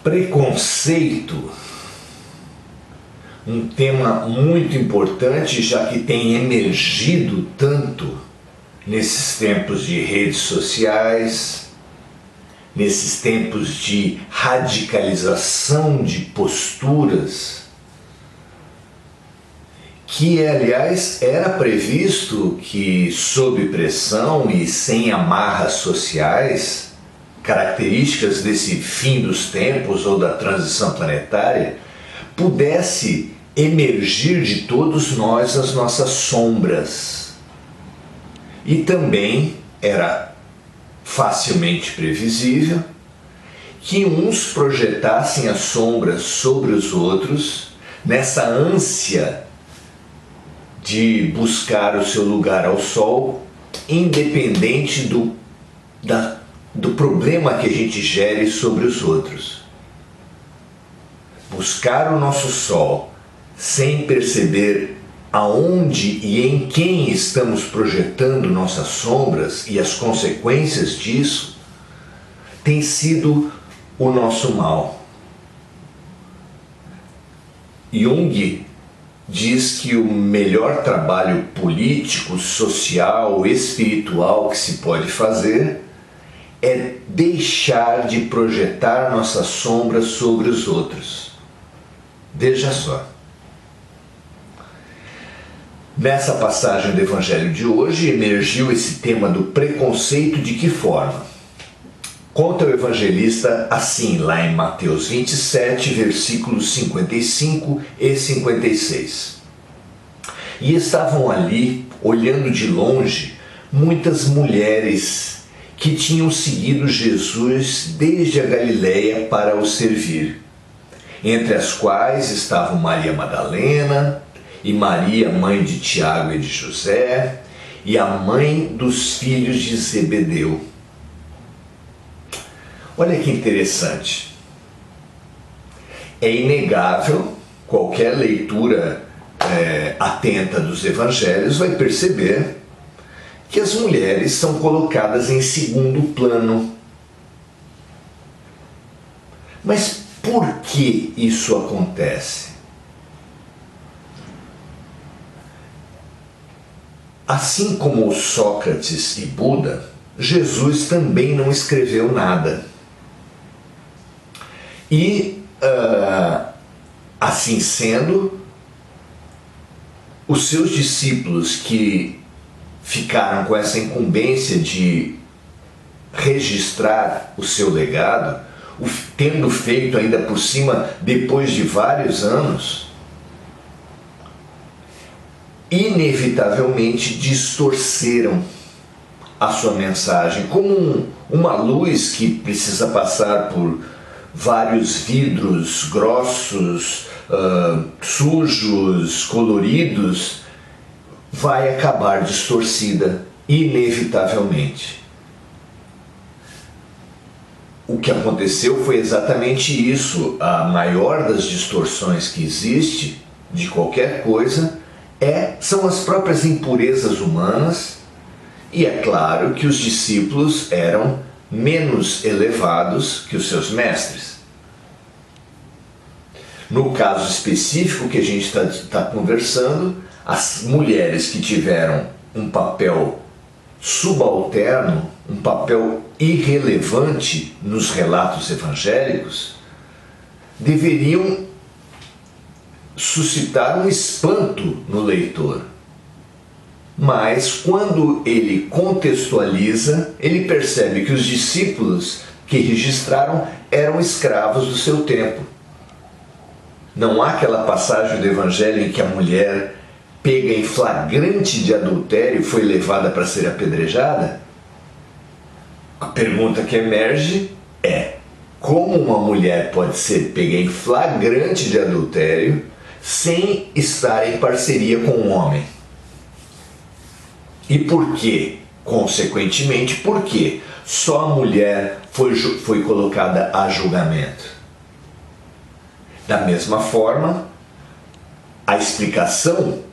Preconceito, um tema muito importante, já que tem emergido tanto nesses tempos de redes sociais, nesses tempos de radicalização de posturas, que, aliás, era previsto que, sob pressão e sem amarras sociais, características desse fim dos tempos ou da transição planetária, pudesse emergir de todos nós as nossas sombras. E também era facilmente previsível que uns projetassem as sombras sobre os outros nessa ânsia de buscar o seu lugar ao sol, independente do problema que a gente gere sobre os outros. Buscar o nosso sol sem perceber aonde e em quem estamos projetando nossas sombras e as consequências disso tem sido o nosso mal. Jung diz que o melhor trabalho político, social, espiritual que se pode fazer é deixar de projetar nossas sombras sobre os outros. Veja só. Nessa passagem do Evangelho de hoje emergiu esse tema do preconceito de que forma? Conta o evangelista assim, lá em Mateus 27, versículos 55 e 56. E estavam ali, olhando de longe, muitas mulheres que tinham seguido Jesus desde a Galileia para o servir, entre as quais estavam Maria Madalena e Maria, mãe de Tiago e de José, e a mãe dos filhos de Zebedeu. Olha que interessante. É inegável, qualquer leitura atenta dos evangelhos vai perceber que as mulheres são colocadas em segundo plano. Mas por que isso acontece? Assim como Sócrates e Buda, Jesus também não escreveu nada. E, assim sendo, os seus discípulos que ficaram com essa incumbência de registrar o seu legado, tendo feito ainda por cima depois de vários anos, inevitavelmente distorceram a sua mensagem, como uma luz que precisa passar por vários vidros grossos, sujos, coloridos, vai acabar distorcida, inevitavelmente. O que aconteceu foi exatamente isso. A maior das distorções que existe de qualquer coisa são as próprias impurezas humanas, e é claro que os discípulos eram menos elevados que os seus mestres. No caso específico que a gente está conversando, as mulheres que tiveram um papel subalterno, um papel irrelevante nos relatos evangélicos, deveriam suscitar um espanto no leitor. Mas quando ele contextualiza, ele percebe que os discípulos que registraram eram escravos do seu tempo. Não há aquela passagem do Evangelho em que a mulher, pega em flagrante de adultério, foi levada para ser apedrejada? A pergunta que emerge é: como uma mulher pode ser pega em flagrante de adultério sem estar em parceria com um homem? E por quê? Consequentemente, por quê? Só a mulher foi colocada a julgamento. Da mesma forma, a explicação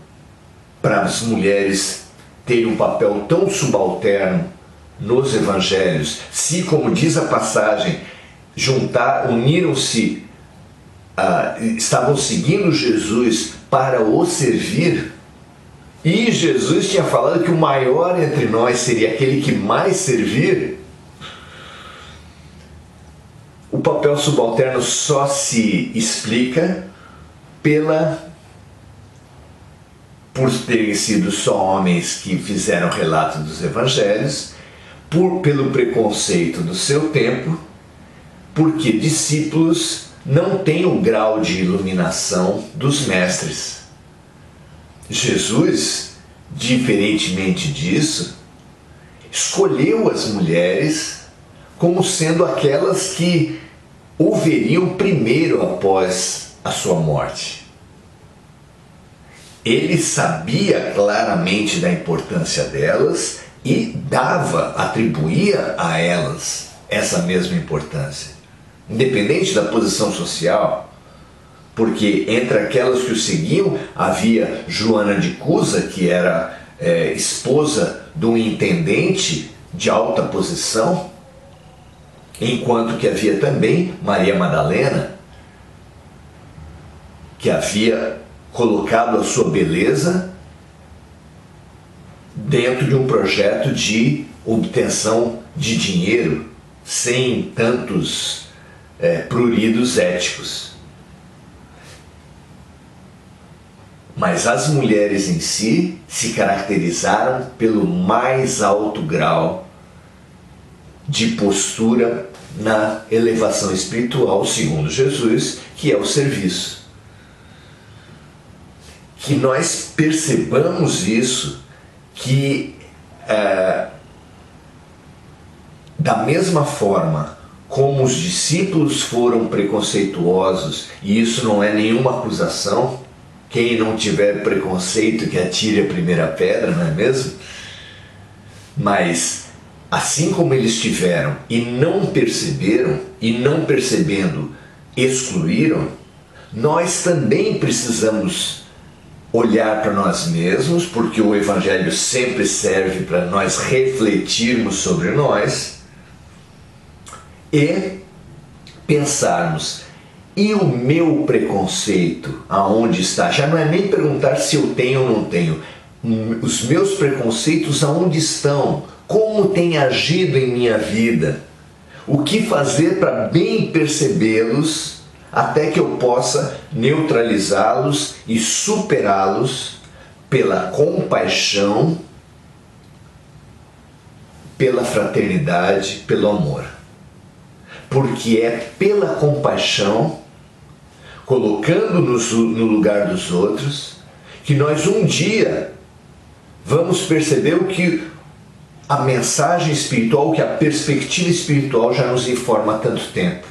para as mulheres terem um papel tão subalterno nos evangelhos, se, como diz a passagem, uniram-se, estavam seguindo Jesus para o servir, e Jesus tinha falado que o maior entre nós seria aquele que mais servir. O papel subalterno só se explica por terem sido só homens que fizeram relato dos evangelhos, pelo preconceito do seu tempo, porque discípulos não têm o grau de iluminação dos mestres. Jesus, diferentemente disso, escolheu as mulheres como sendo aquelas que o veriam primeiro após a sua morte. Ele sabia claramente da importância delas e atribuía a elas essa mesma importância, independente da posição social, porque entre aquelas que o seguiam havia Joana de Cusa, que era esposa de um intendente de alta posição, enquanto que havia também Maria Madalena, que havia colocado a sua beleza dentro de um projeto de obtenção de dinheiro, sem tantos pruridos éticos. Mas as mulheres em si se caracterizaram pelo mais alto grau de postura na elevação espiritual, segundo Jesus, que é o serviço. Que nós percebamos isso, que da mesma forma como os discípulos foram preconceituosos, e isso não é nenhuma acusação, quem não tiver preconceito que atire a primeira pedra, não é mesmo? Mas assim como eles tiveram e não perceberam, e não percebendo excluíram, nós também precisamos olhar para nós mesmos, porque o Evangelho sempre serve para nós refletirmos sobre nós e pensarmos: e o meu preconceito, aonde está? Já não é nem perguntar se eu tenho ou não tenho. Os meus preconceitos aonde estão? Como tem agido em minha vida? O que fazer para bem percebê-los, até que eu possa neutralizá-los e superá-los pela compaixão, pela fraternidade, pelo amor. Porque é pela compaixão, colocando-nos no lugar dos outros, que nós um dia vamos perceber o que a mensagem espiritual, que a perspectiva espiritual já nos informa há tanto tempo.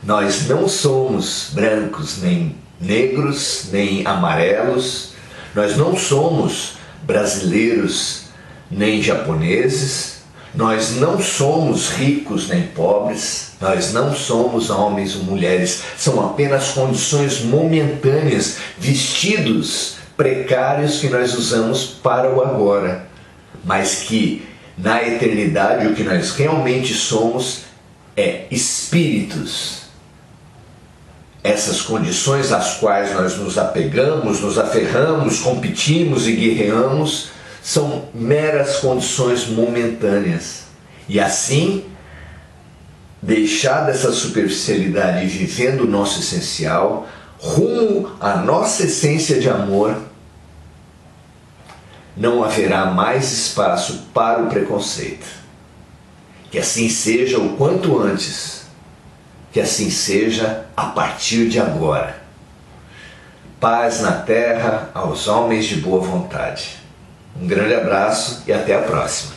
Nós não somos brancos, nem negros, nem amarelos. Nós não somos brasileiros, nem japoneses. Nós não somos ricos nem pobres, nós não somos homens ou mulheres, são apenas condições momentâneas, vestidos precários que nós usamos para o agora, mas que na eternidade o que nós realmente somos é espíritos. Essas condições às quais nós nos apegamos, nos aferramos, competimos e guerreamos, são meras condições momentâneas. E assim, deixar dessa superficialidade e vivendo o nosso essencial, rumo à nossa essência de amor, não haverá mais espaço para o preconceito. Que assim seja o quanto antes, que assim seja a partir de agora. Paz na terra aos homens de boa vontade. Um grande abraço e até a próxima.